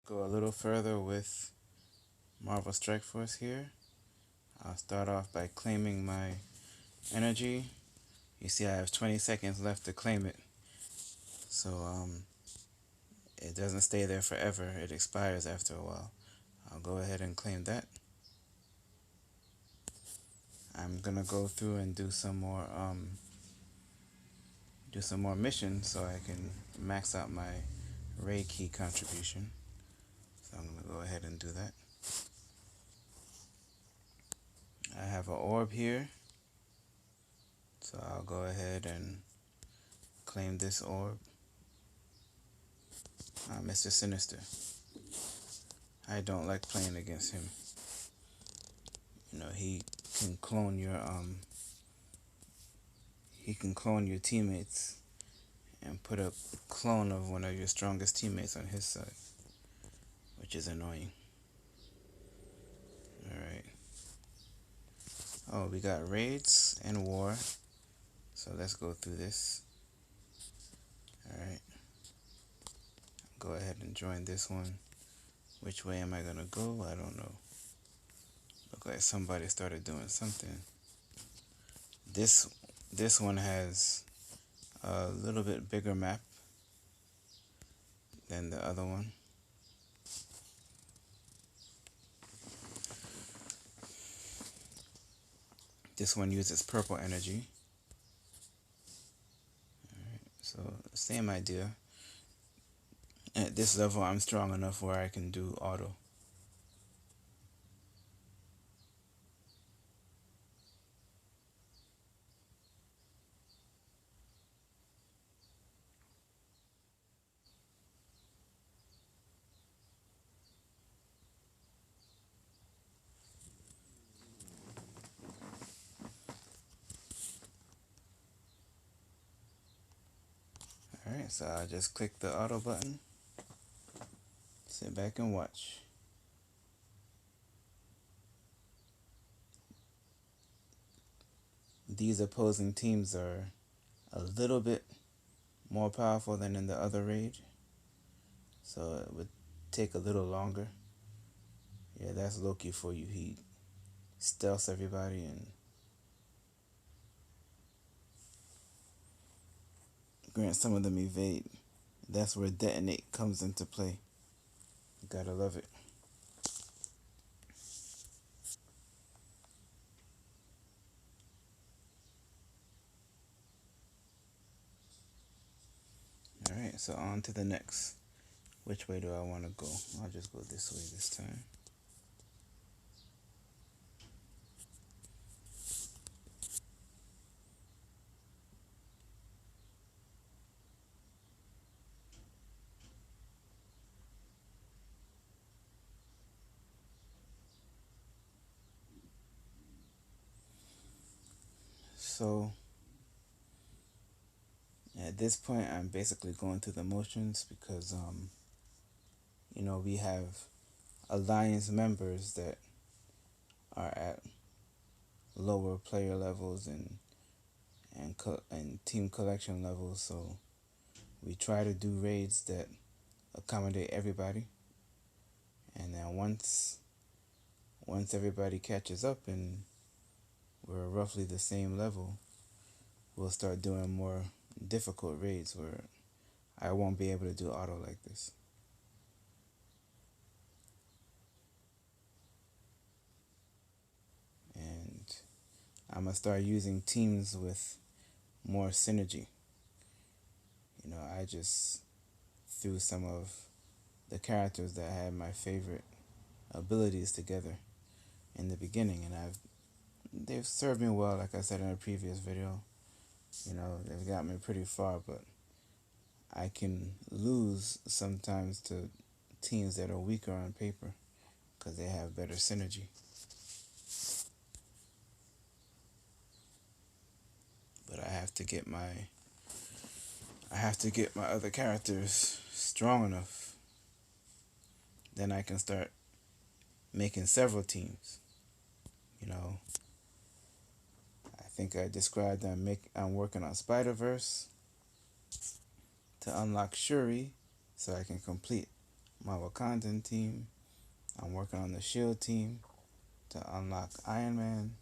Go a little further with Marvel Strike Force here. I'll start off by claiming my energy. You see I have 20 seconds left to claim it. So it doesn't stay there forever. It expires after a while. I'll go ahead and claim that. I'm gonna go through and do some more missions so I can max out my raid key contribution. So I'm gonna go ahead and do that. I have an orb here, so I'll go ahead and claim this orb. Mr. Sinister. I don't like playing against him. You know, he can clone your teammates and put a clone of one of your strongest teammates on his side, which is annoying. Alright. Oh, we got raids and war. So let's go through this. Alright. Go ahead and join this one. Which way am I gonna go? I don't know. Look like somebody started doing something. This one has a little bit bigger map than the other one. This one uses purple energy. Alright, so same idea. At this level I'm strong enough where I can do auto. Alright, so I'll just click the auto button. Sit back and watch. These opposing teams are a little bit more powerful than in the other raid, so it would take a little longer. Yeah, that's Loki for you. He stealths everybody and grants some of them evade. That's where detonate comes into play. You gotta love it. Alright, so on to the next. Which way do I want to go? I'll just go this way this time. So at this point I'm basically going through the motions because you know, we have alliance members that are at lower player levels and team collection levels, so we try to do raids that accommodate everybody, and then once everybody catches up and we're roughly the same level, we'll start doing more difficult raids where I won't be able to do auto like this. And I'm gonna start using teams with more synergy. You know, I just threw some of the characters that had my favorite abilities together in the beginning, and they've served me well. Like I said in a previous video, you know, they've got me pretty far, but I can lose sometimes to teams that are weaker on paper because they have better synergy. But I have to get my other characters strong enough. Then I can start making several teams. You know, I think I described I'm working on Spider-Verse to unlock Shuri so I can complete my Wakandan team. I'm working on the Shield team to unlock Iron Man,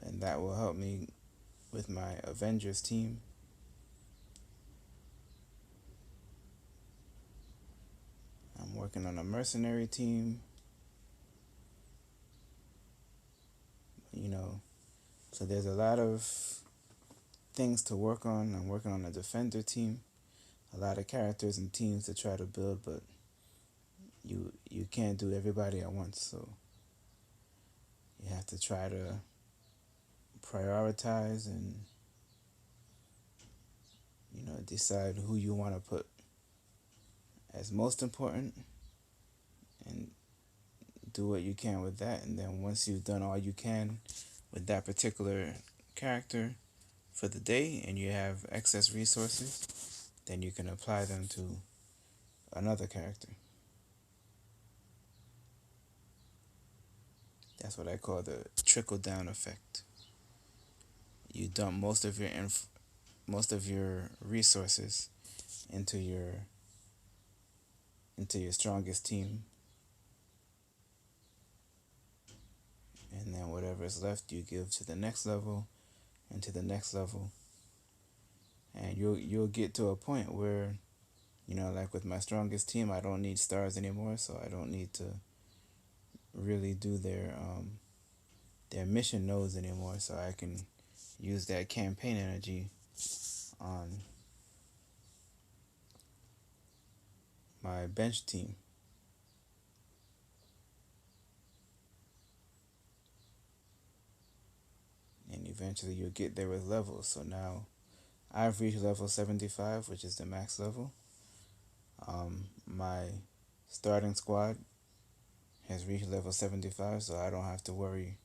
and that will help me with my Avengers team. I'm working on a mercenary team, you know. So there's a lot of things to work on. I'm working on a defender team, a lot of characters and teams to try to build, but you can't do everybody at once. So you have to try to prioritize and decide who you want to put as most important and do what you can with that. And then once you've done all you can with that particular character for the day and you have excess resources, then you can apply them to another character. That's what I call the trickle down effect. You dump most of your resources into your strongest team, and then whatever is left you give to the next level and to the next level, and you'll get to a point where like with my strongest team I don't need stars anymore, so I don't need to really do their mission nodes anymore, so I can use that campaign energy on my bench team. And eventually you'll get there with levels. So now I've reached level 75, which is the max level. My starting squad has reached level 75, so I don't have to worry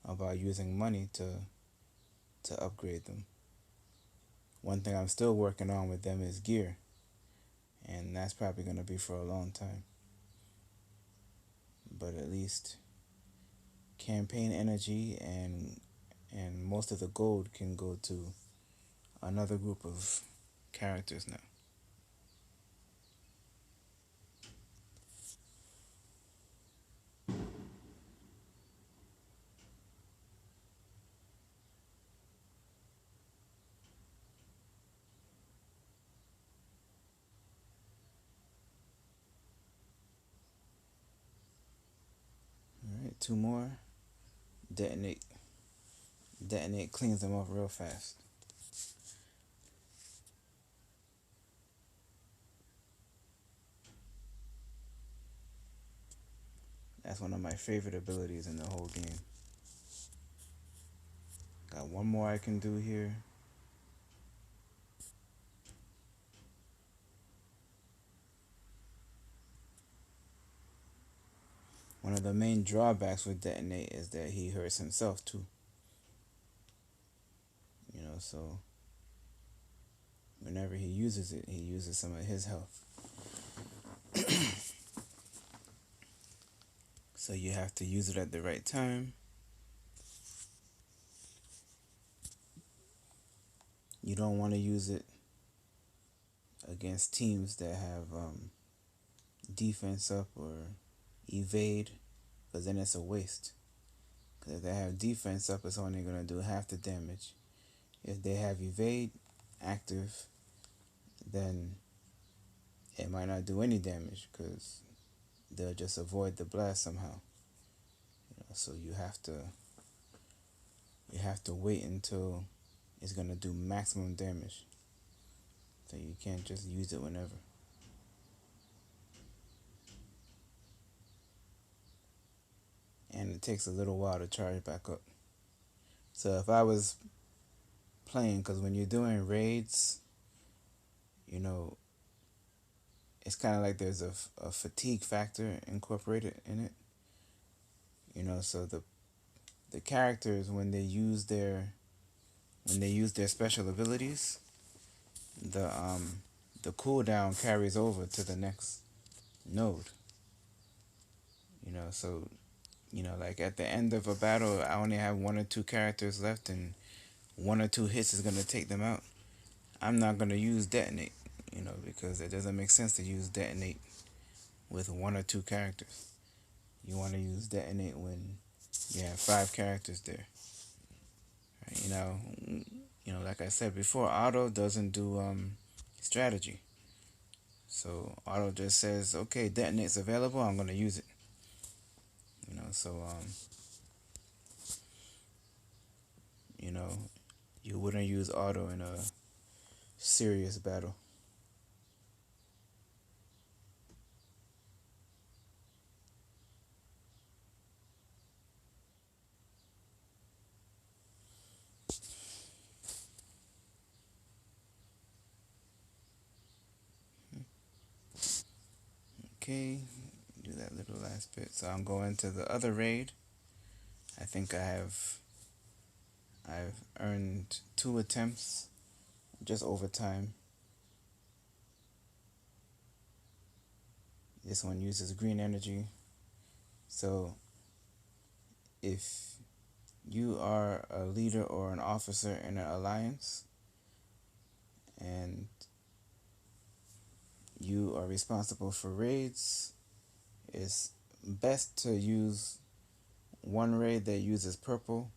about using money to upgrade them. One thing I'm still working on with them is gear, and that's probably going to be for a long time. But at least campaign energy and most of the gold can go to another group of characters now. All right, two more. Detonate. Detonate cleans them up real fast. That's one of my favorite abilities in the whole game. Got one more I can do here. One of the main drawbacks with Detonate is that he hurts himself too. So whenever he uses it, he uses some of his health. So you have to use it at the right time. You don't want to use it against teams that have defense up or evade, because then it's a waste. Because if they have defense up, it's only going to do half the damage. If they have evade active, then it might not do any damage because they'll just avoid the blast somehow. So you have to wait until it's gonna do maximum damage. So you can't just use it whenever. And it takes a little while to charge back up. So if I was playing, because when you're doing raids, it's kind of like there's a fatigue factor incorporated in it. So the characters when they use their special abilities, the cooldown carries over to the next node. So like at the end of a battle, I only have one or two characters left, and one or two hits is gonna take them out. I'm not gonna use Detonate. because it doesn't make sense to use detonate with one or two characters. You want to use detonate when you have five characters there. Right? Like I said before, auto doesn't do strategy. So auto just says, okay, detonate's available, I'm gonna use it. So you know, you wouldn't use auto in a serious battle. Okay, do that little last bit. So I'm going to the other raid. I think I've earned 2 attempts just over time. This one uses green energy. So if you are a leader or an officer in an alliance and you are responsible for raids, it's best to use one raid that uses purple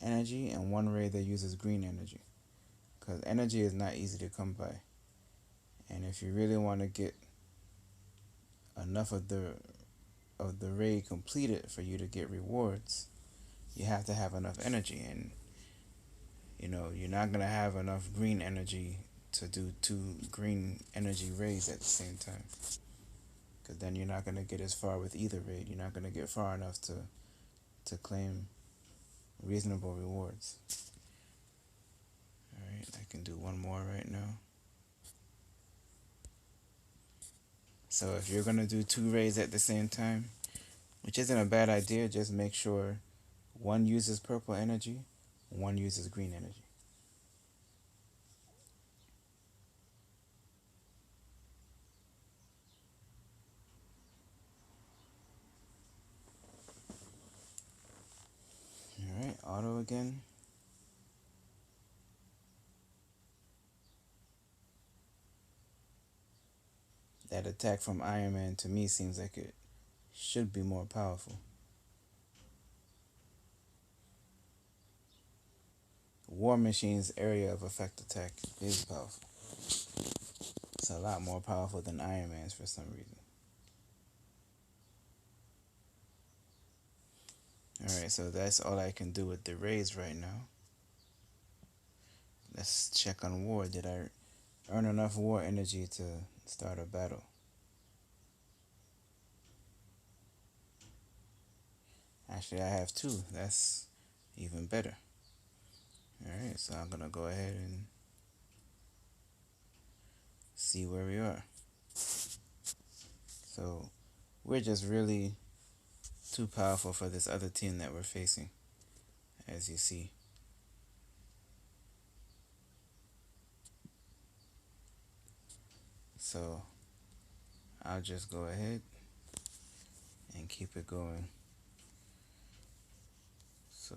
energy and one raid that uses green energy, because energy is not easy to come by. And if you really want to get enough of the raid completed for you to get rewards, you have to have enough energy. And you're not gonna have enough green energy to do 2 green energy raids at the same time, because then you're not gonna get as far with either raid. You're not gonna get far enough to claim reasonable rewards. All right, I can do one more right now. So if you're gonna do 2 raids at the same time, which isn't a bad idea, just make sure one uses purple energy, one uses green energy. All right, auto again. That attack from Iron Man to me seems like it should be more powerful. War Machine's area of effect attack is powerful. It's a lot more powerful than Iron Man's for some reason. Alright, so that's all I can do with the raids right now. Let's check on war. Did I earn enough war energy to start a battle? Actually, I have 2. That's even better. Alright, so I'm gonna go ahead and see where we are. So we're just really too powerful for this other team that we're facing, as you see. So I'll just go ahead and keep it going. So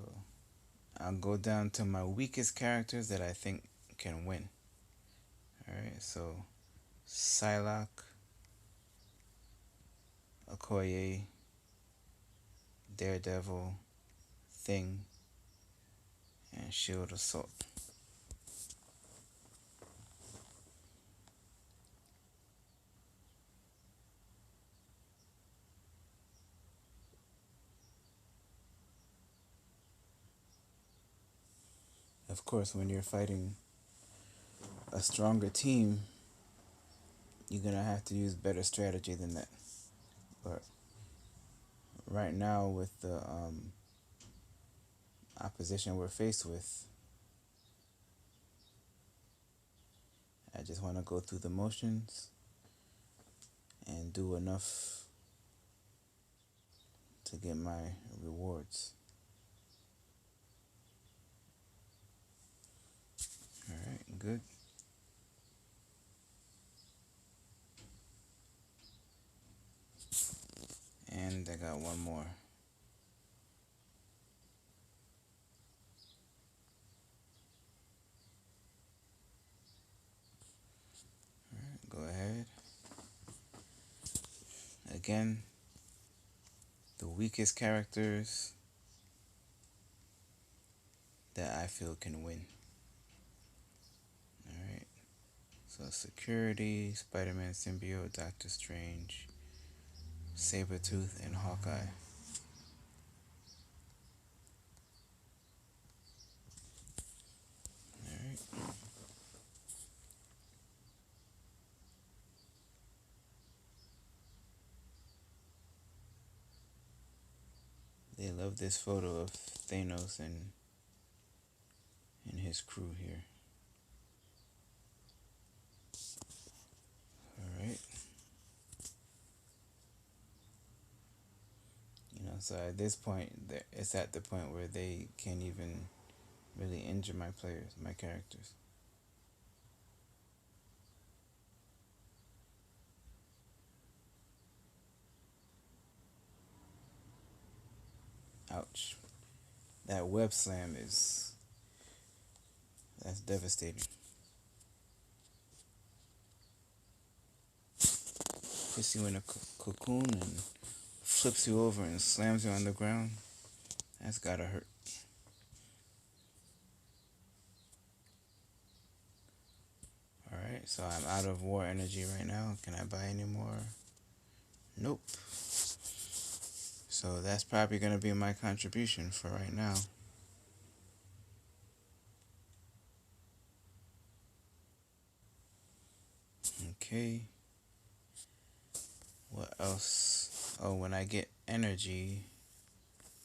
I'll go down to my weakest characters that I think can win. Alright, so Psylocke, Okoye, Daredevil, Thing, and Shield Assault. Of course, when you're fighting a stronger team, you're gonna have to use better strategy than that. But right now, with the opposition we're faced with, I just want to go through the motions and do enough to get my rewards. Alright, good. And I got one more. Again, the weakest characters that I feel can win. Alright. So Security, Spider-Man Symbiote, Doctor Strange, Sabretooth, and Hawkeye. Alright. They love this photo of Thanos and his crew here. Alright. So at this point, it's at the point where they can't even really injure my players, my characters. Ouch. That web slam that's devastating. Puts you in a cocoon and flips you over and slams you on the ground. That's gotta hurt. Alright, so I'm out of war energy right now. Can I buy any more? Nope. So that's probably gonna be my contribution for right now. Okay. What else? Oh, when I get energy.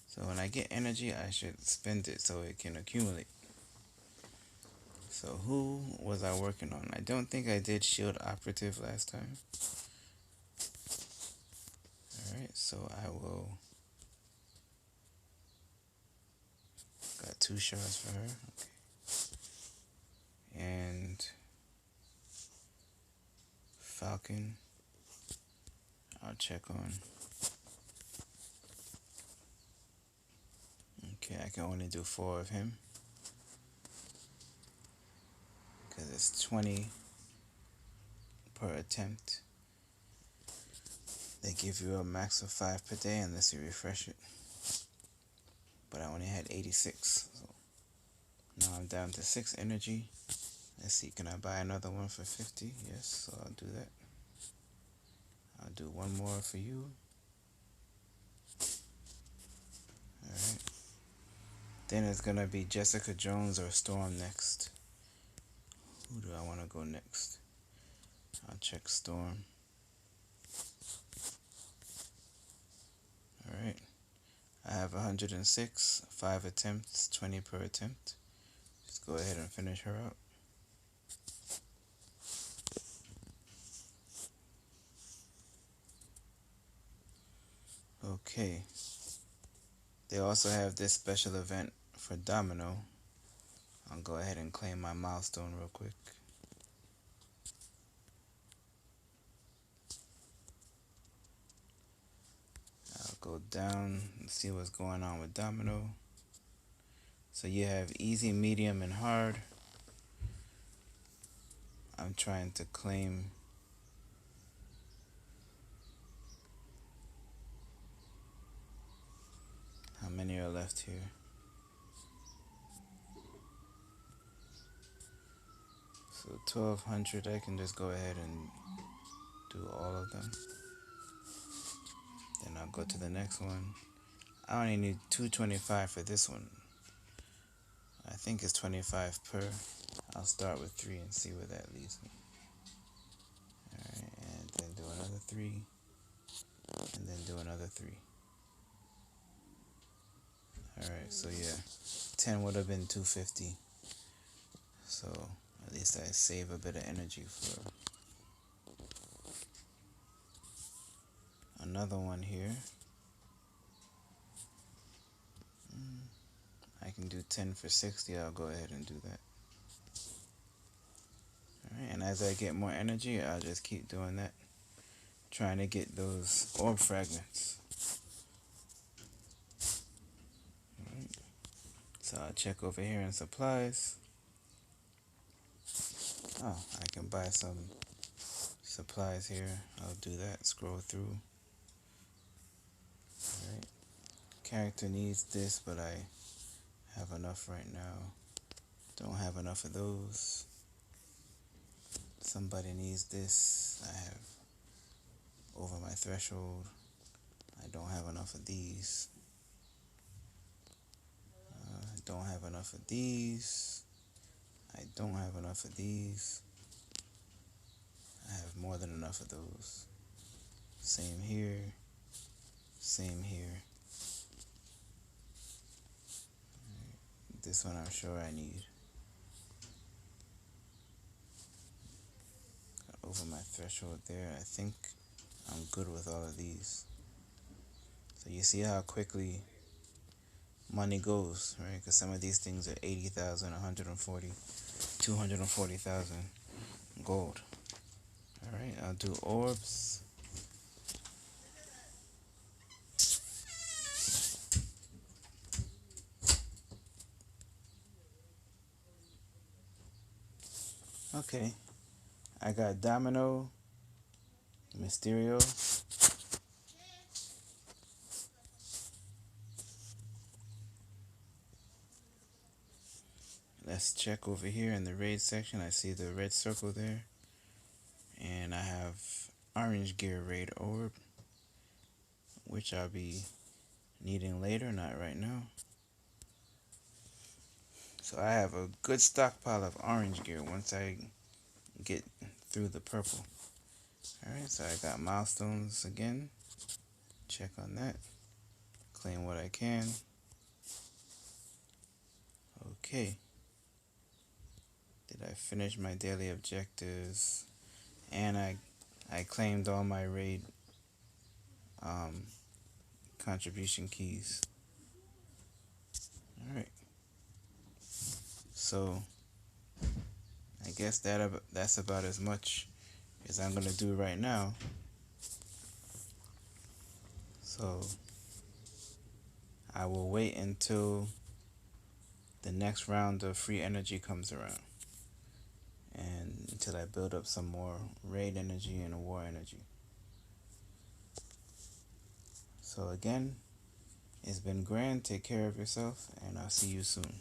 So when I get energy, I should spend it so it can accumulate. So who was I working on? I don't think I did Shield Operative last time. Alright, so I will... Got 2 shards for her. Okay. And... Falcon. I'll check on. Okay, I can only do 4 of him. Because it's 20 per attempt. They give you a max of 5 per day unless you refresh it. But I only had 86. So now I'm down to 6 energy. Let's see, can I buy another one for 50? Yes, so I'll do that. I'll do one more for you. Alright. Then it's gonna be Jessica Jones or Storm next. Who do I want to go next? I'll check Storm. Alright. I have 106, 5 attempts, 20 per attempt. Just go ahead and finish her out. Okay. They also have this special event for Domino. I'll go ahead and claim my milestone real quick. I'll go down and see what's going on with Domino. So you have easy, medium, and hard. I'm trying to claim how many are left here. So 1200, I can just go ahead and do all of them. Then I'll go to the next one. I only need 225 for this one. I think it's 25 per. I'll start with 3 and see where that leads me. Alright, and then do another 3. And then do another 3. Alright, so yeah. 10 would have been 250. So at least I save a bit of energy for another one here. I can do 10 for 60. I'll go ahead and do that. Alright, and as I get more energy, I'll just keep doing that. Trying to get those orb fragments. Alright. So I'll check over here in supplies. Oh, I can buy some supplies here. I'll do that. Scroll through. Alright. Character needs this, but I have enough right now. Don't have enough of those. Somebody needs this. I have over my threshold. I don't have enough of these. I don't have enough of these. I don't have enough of these. I have more than enough of those. Same here. Same here. This one I'm sure I need. Got over my threshold there. I think I'm good with all of these. So you see how quickly money goes, right? Because some of these things are 80,000, 140, 240,000 gold. All right, I'll do orbs. Okay, I got Domino, Mysterio. Let's check over here in the raid section. I see the red circle there. And I have Orange Gear Raid Orb, which I'll be needing later, not right now. So I have a good stockpile of orange gear once I get through the purple. Alright, so I got milestones again. Check on that. Claim what I can. Okay. Did I finish my daily objectives? And I claimed all my raid contribution keys. Alright. So I guess that's about as much as I'm gonna do right now. So I will wait until the next round of free energy comes around, and until I build up some more raid energy and war energy. So again, it's been grand. Take care of yourself, and I'll see you soon.